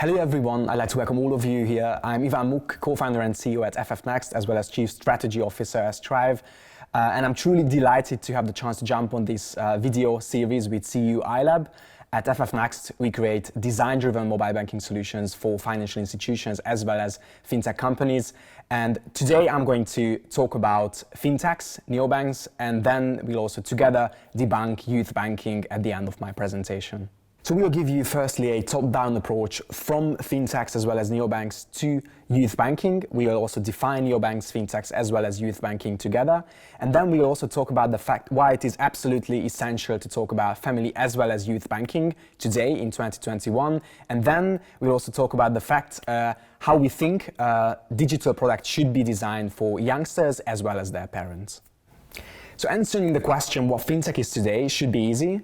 Hello everyone, I'd like to welcome all of you here. I'm Iván Muck, co-founder and CEO at FF Next, as well as Chief Strategy Officer at Strive. And I'm truly delighted to have the chance to jump on this video series with CU iLab. At FF Next, we create design-driven mobile banking solutions for financial institutions as well as fintech companies. And today I'm going to talk about fintechs, neobanks, and then we'll also together debunk youth banking at the end of my presentation. So we'll give you firstly a top-down approach from fintechs as well as neobanks to youth banking. We will also define neobanks, fintechs as well as youth banking together. And then we'll also talk about the fact why it is absolutely essential to talk about family as well as youth banking today in 2021. And then we'll also talk about the fact how we think digital products should be designed for youngsters as well as their parents. So answering the question what fintech is today should be easy.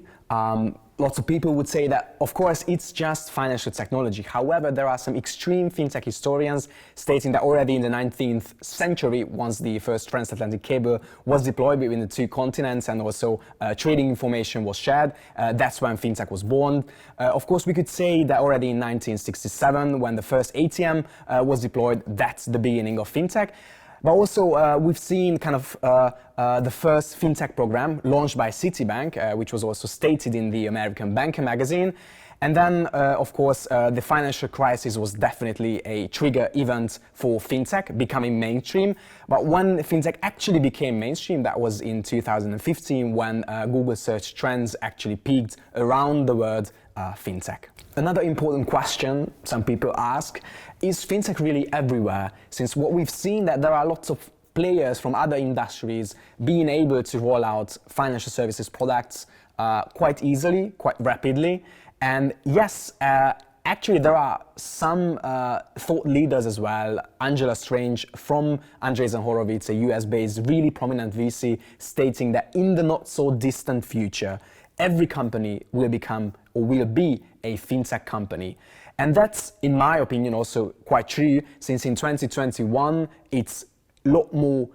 Lots of people would say that, of course, it's just financial technology. However, there are some extreme fintech historians stating that already in the 19th century, once the first transatlantic cable was deployed between the two continents and also trading information was shared, that's when fintech was born. Of course, we could say that already in 1967, when the first ATM was deployed, that's the beginning of fintech. But also, we've seen kind of the first fintech program launched by Citibank, which was also stated in the American Banker magazine. And then, of course, the financial crisis was definitely a trigger event for fintech becoming mainstream. But when fintech actually became mainstream, that was in 2015 when Google search trends actually peaked around the word fintech. Another important question some people ask, is fintech really everywhere? Since what we've seen that there are lots of players from other industries being able to roll out financial services products quite easily, quite rapidly. And yes, actually there are some thought leaders as well. Angela Strange from Andreessen Horowitz, a US-based really prominent VC, stating that in the not so distant future, every company will become or will be a fintech company. And that's, in my opinion, also quite true, since in 2021, it's a lot more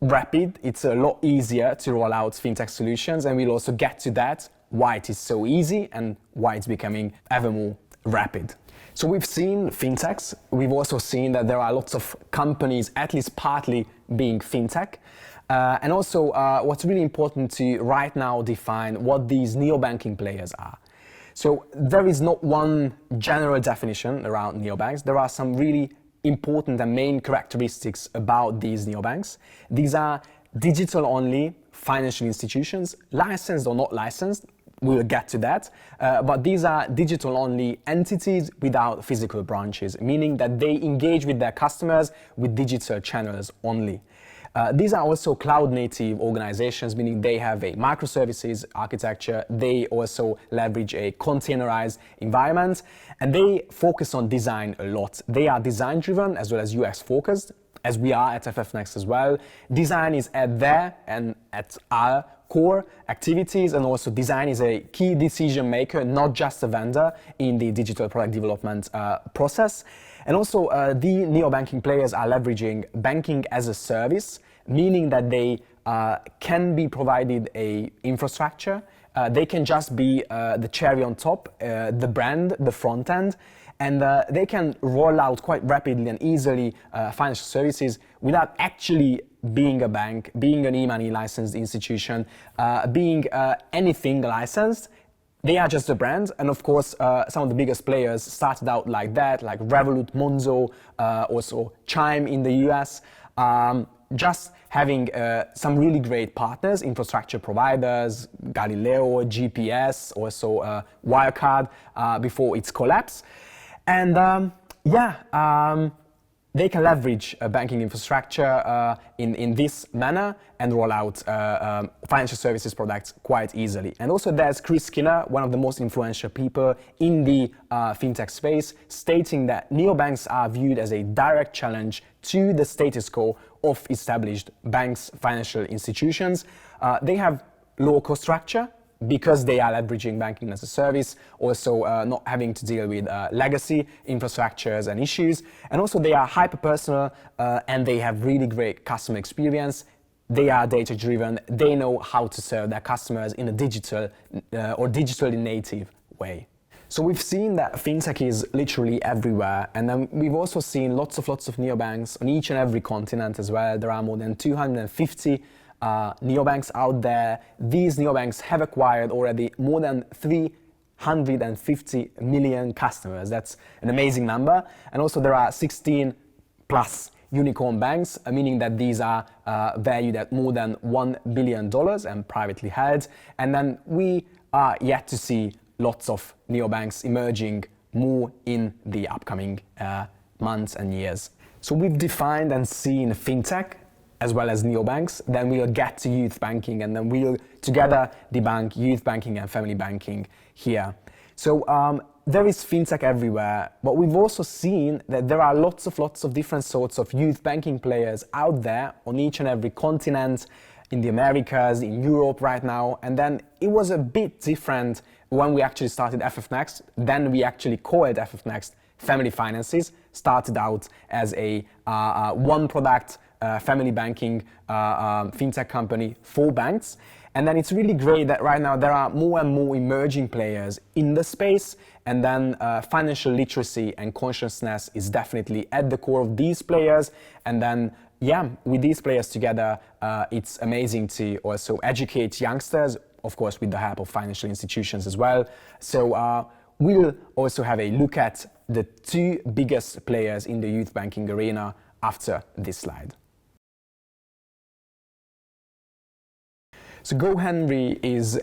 rapid, it's a lot easier to roll out fintech solutions, and we'll also get to that, why it is so easy and why it's becoming ever more rapid. So we've seen fintechs, we've also seen that there are lots of companies, at least partly being fintech. And also, what's really important to right now define what these neobanking players are. So there is not one general definition around neobanks. There are some really important and main characteristics about these neobanks. These are digital-only financial institutions, licensed or not licensed. We'll get to that. But these are digital-only entities without physical branches, meaning that they engage with their customers with digital channels only. These are also cloud-native organizations, meaning they have a microservices architecture. They also leverage a containerized environment, and they focus on design a lot. They are design-driven as well as UX-focused, as we are at FF Next as well. Design is at their and at our core activities, and also design is a key decision maker, not just a vendor in the digital product development process. And also the neobanking players are leveraging banking as a service, meaning that they can be provided a infrastructure. They can just be the cherry on top, the brand, the front end, and they can roll out quite rapidly and easily financial services without actually being a bank, being an e-money licensed institution, being anything licensed. They are just a brand, and of course, some of the biggest players started out like that, like Revolut, Monzo, also Chime in the US, just having some really great partners, infrastructure providers, Galileo, GPS, also Wirecard, before its collapse. And they can leverage banking infrastructure in this manner and roll out financial services products quite easily. And also there's Chris Skinner, one of the most influential people in the fintech space, stating that neobanks are viewed as a direct challenge to the status quo of established banks, financial institutions. They have lower cost structure, because they are leveraging banking as a service, also not having to deal with legacy infrastructures and issues. And also they are hyper-personal and they have really great customer experience. They are data-driven. They know how to serve their customers in a digital or digitally native way. So we've seen that fintech is literally everywhere, and then we've also seen lots of neobanks on each and every continent as well. There are more than 250 neobanks out there. These neobanks have acquired already more than 350 million customers. That's an amazing number. And also there are 16 plus unicorn banks, meaning that these are valued at more than $1 billion and privately held. And then we are yet to see lots of neobanks emerging more in the upcoming months and years. So we've defined and seen fintech as well as neobanks, then we'll get to youth banking, and then we'll together debunk youth banking and family banking here. So there is fintech everywhere, but we've also seen that there are lots of different sorts of youth banking players out there on each and every continent, in the Americas, in Europe right now. And then it was a bit different when we actually started FF Next. Then we actually called FF Next Family Finances, started out as a one product family banking fintech company for banks. And then it's really great that right now there are more and more emerging players in the space, and then financial literacy and consciousness is definitely at the core of these players. And then yeah, with these players together, it's amazing to also educate youngsters, of course with the help of financial institutions as well. So we'll also have a look at the two biggest players in the youth banking arena after this slide. So GoHenry is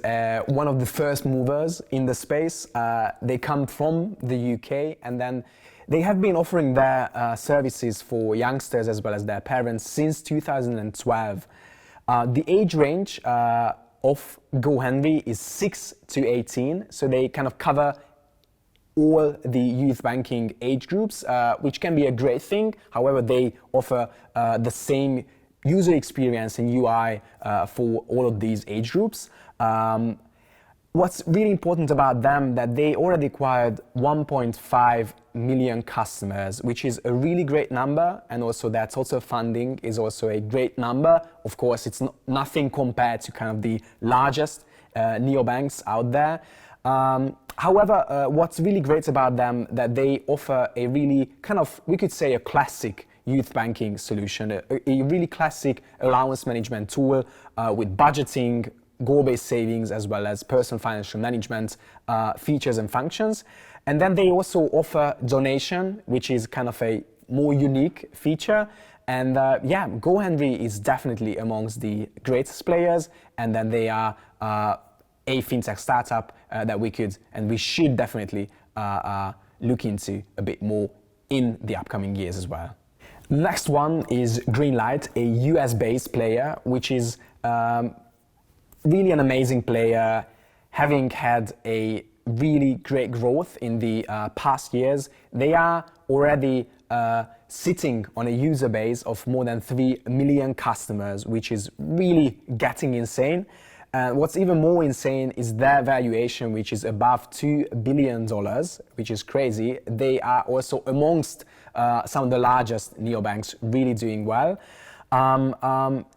one of the first movers in the space. They come from the UK, and then they have been offering their services for youngsters as well as their parents since 2012. The age range of GoHenry is 6 to 18, so they kind of cover all the youth banking age groups, which can be a great thing. However, they offer the same user experience and UI for all of these age groups. What's really important about them that they already acquired 1.5 million customers, which is a really great number, and also their total funding is also a great number. Of course, it's nothing compared to kind of the largest neobanks out there. However, what's really great about them that they offer a really kind of, we could say, a classic youth banking solution, a really classic allowance management tool with budgeting, goal-based savings, as well as personal financial management features and functions. And then they also offer donation, which is kind of a more unique feature. And yeah, GoHenry is definitely amongst the greatest players. And then they are a fintech startup that we could and we should definitely look into a bit more in the upcoming years as well. Next one is Greenlight, a US-based player, which is really an amazing player, having had a really great growth in the past years. They are already sitting on a user base of more than 3 million customers, which is really getting insane. What's even more insane is their valuation, which is above $2 billion, which is crazy. They are also amongst some of the largest neobanks, really doing well.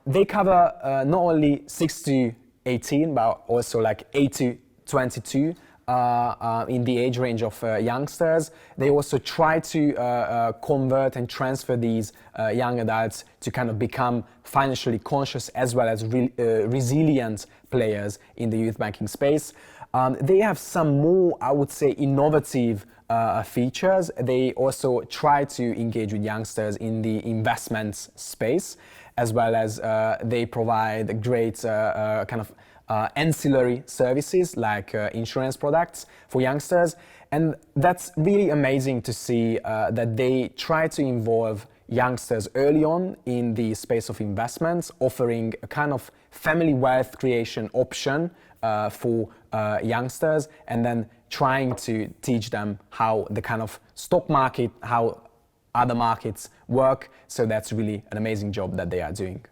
They cover not only 6 to 18, but also like 8 to 22 in the age range of youngsters. They also try to convert and transfer these young adults to kind of become financially conscious as well as resilient players in the youth banking space. They have some more, I would say, innovative features. They also try to engage with youngsters in the investments space, as well as they provide great kind of ancillary services like insurance products for youngsters. And that's really amazing to see that they try to involve youngsters early on in the space of investments, offering a kind of family wealth creation option for youngsters, and then trying to teach them how the kind of stock market, how other markets work. So that's really an amazing job that they are doing.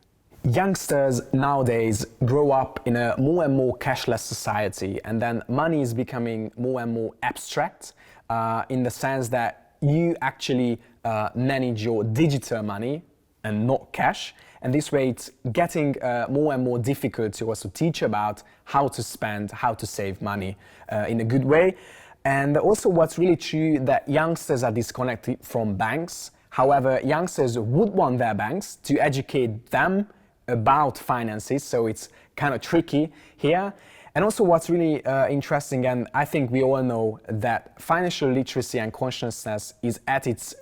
Youngsters nowadays grow up in a more and more cashless society, and then money is becoming more and more abstract in the sense that you actually manage your digital money and not cash. And this way it's getting more and more difficult to also teach about how to spend, how to save money in a good way. And also what's really true that youngsters are disconnected from banks. However, youngsters would want their banks to educate them about finances, so it's kind of tricky here. And also what's really interesting, and I think we all know that financial literacy and consciousness is at its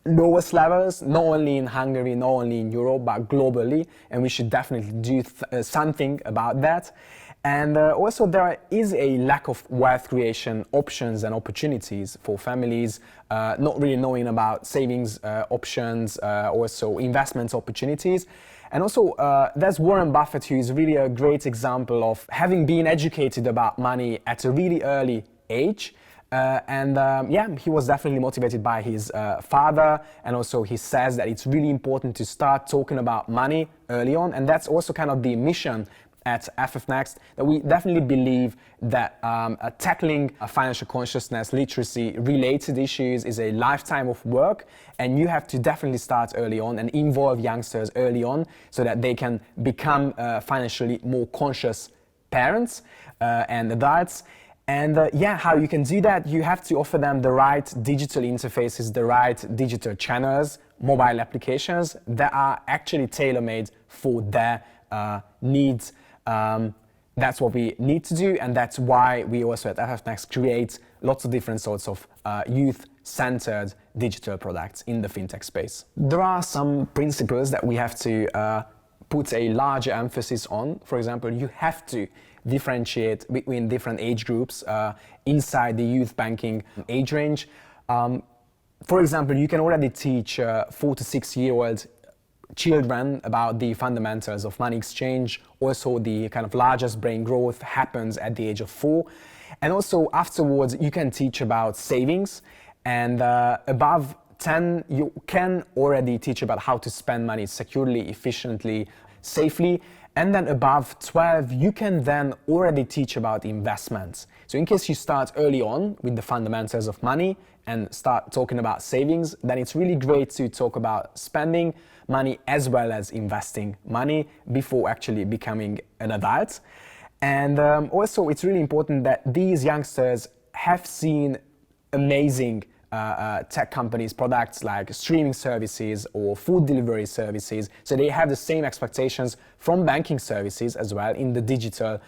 lowest levels, not only in Hungary, not only in Europe, but globally, and we should definitely do something about that. And also there is a lack of wealth creation options and opportunities for families, not really knowing about savings options, also investments opportunities. And also there's Warren Buffett, who is really a great example of having been educated about money at a really early age. Yeah, he was definitely motivated by his father, and also he says that it's really important to start talking about money early on, and that's also kind of the mission at FF Next, that we definitely believe that tackling financial consciousness, literacy related issues is a lifetime of work, and you have to definitely start early on and involve youngsters early on so that they can become financially more conscious parents and adults. And yeah, how you can do that, you have to offer them the right digital interfaces, the right digital channels, mobile applications that are actually tailor-made for their needs. That's what we need to do, and that's why we also at FF Next create lots of different sorts of youth-centered digital products in the fintech space. There are some principles that we have to put a larger emphasis on. For example, you have to differentiate between different age groups inside the youth banking age range. For example, you can already teach 4 to 6 year old children about the fundamentals of money exchange. Also, the kind of largest brain growth happens at the age of 4. And also afterwards, you can teach about savings, and above 10, you can already teach about how to spend money securely, efficiently, safely. And then above 12, you can then already teach about investments. So in case you start early on with the fundamentals of money and start talking about savings, then it's really great to talk about spending money as well as investing money before actually becoming an adult. And also it's really important that these youngsters have seen amazing tech companies' products like streaming services or food delivery services, so they have the same expectations from banking services as well in the digital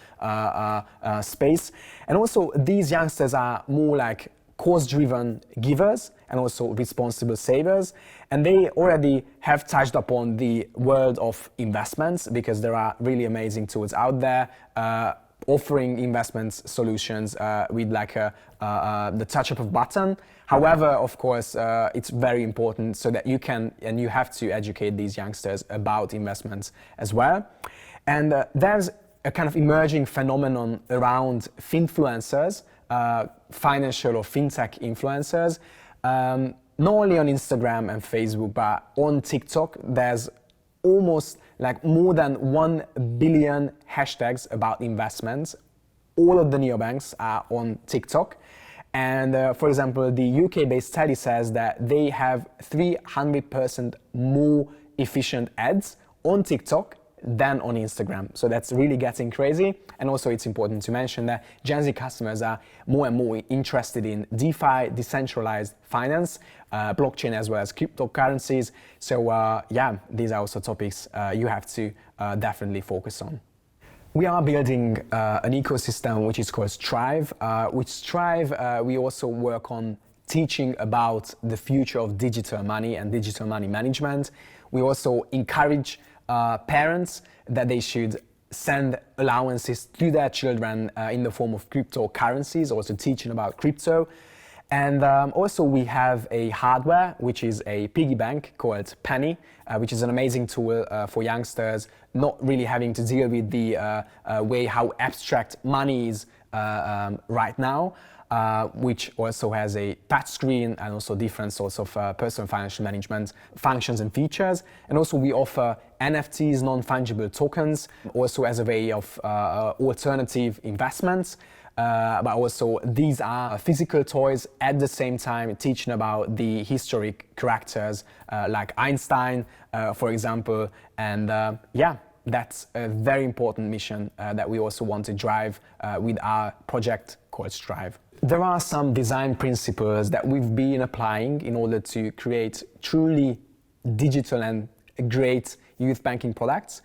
space. And also these youngsters are more like cause-driven givers and also responsible savers, and they already have touched upon the world of investments because there are really amazing tools out there offering investment solutions with like the touch of a button. However, of course, it's very important so that you can and you have to educate these youngsters about investments as well. And there's a kind of emerging phenomenon around finfluencers, financial or fintech influencers, not only on Instagram and Facebook, but on TikTok. There's almost like more than 1 billion hashtags about investments. All of the neobanks are on TikTok. And for example, the UK-based study says that they have 300% more efficient ads on TikTok than on Instagram. So that's really getting crazy. And also it's important to mention that Gen Z customers are more and more interested in DeFi, decentralized finance, blockchain as well as cryptocurrencies. So yeah, these are also topics you have to definitely focus on. We are building an ecosystem which is called Strive. With Strive, we also work on teaching about the future of digital money and digital money management. We also encourage parents that they should send allowances to their children in the form of cryptocurrencies, also teaching about crypto. And also we have a hardware, which is a piggy bank called Penny, which is an amazing tool for youngsters, not really having to deal with the way how abstract money is right now, which also has a touch screen and also different sorts of personal financial management functions and features. And also we offer NFTs, non-fungible tokens, also as a way of alternative investments. But also these are physical toys at the same time teaching about the historic characters like Einstein, for example. And yeah, that's a very important mission that we also want to drive with our project called Strive. There are some design principles that we've been applying in order to create truly digital and great youth banking products.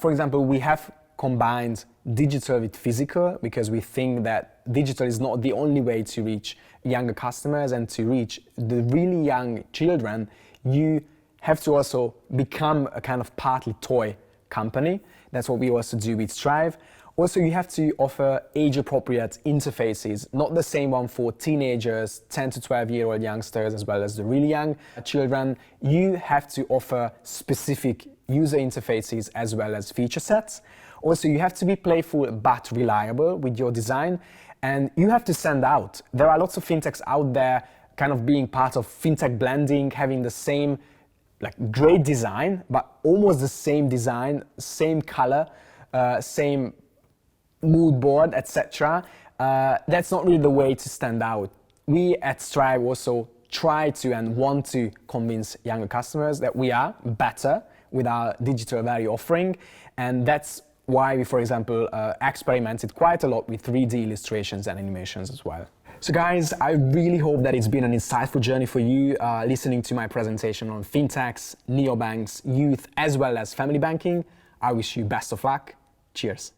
For example, we have combined digital with physical because we think that digital is not the only way to reach younger customers, and to reach the really young children, you have to also become a kind of partly toy company. That's what we also do with Strive. Also, you have to offer age-appropriate interfaces, not the same one for teenagers, 10 to 12-year-old youngsters, as well as the really young children. You have to offer specific user interfaces as well as feature sets. Also, you have to be playful but reliable with your design, and you have to stand out. There are lots of fintechs out there kind of being part of fintech blending, having the same great design, but almost the same design, same color, same mood board, etc. That's not really the way to stand out. We at Strive also try to and want to convince younger customers that we are better with our digital value offering, and that's why we, for example, experimented quite a lot with 3D illustrations and animations as well. So guys, I really hope that it's been an insightful journey for you listening to my presentation on fintechs, neobanks, youth, as well as family banking. I wish you best of luck. Cheers.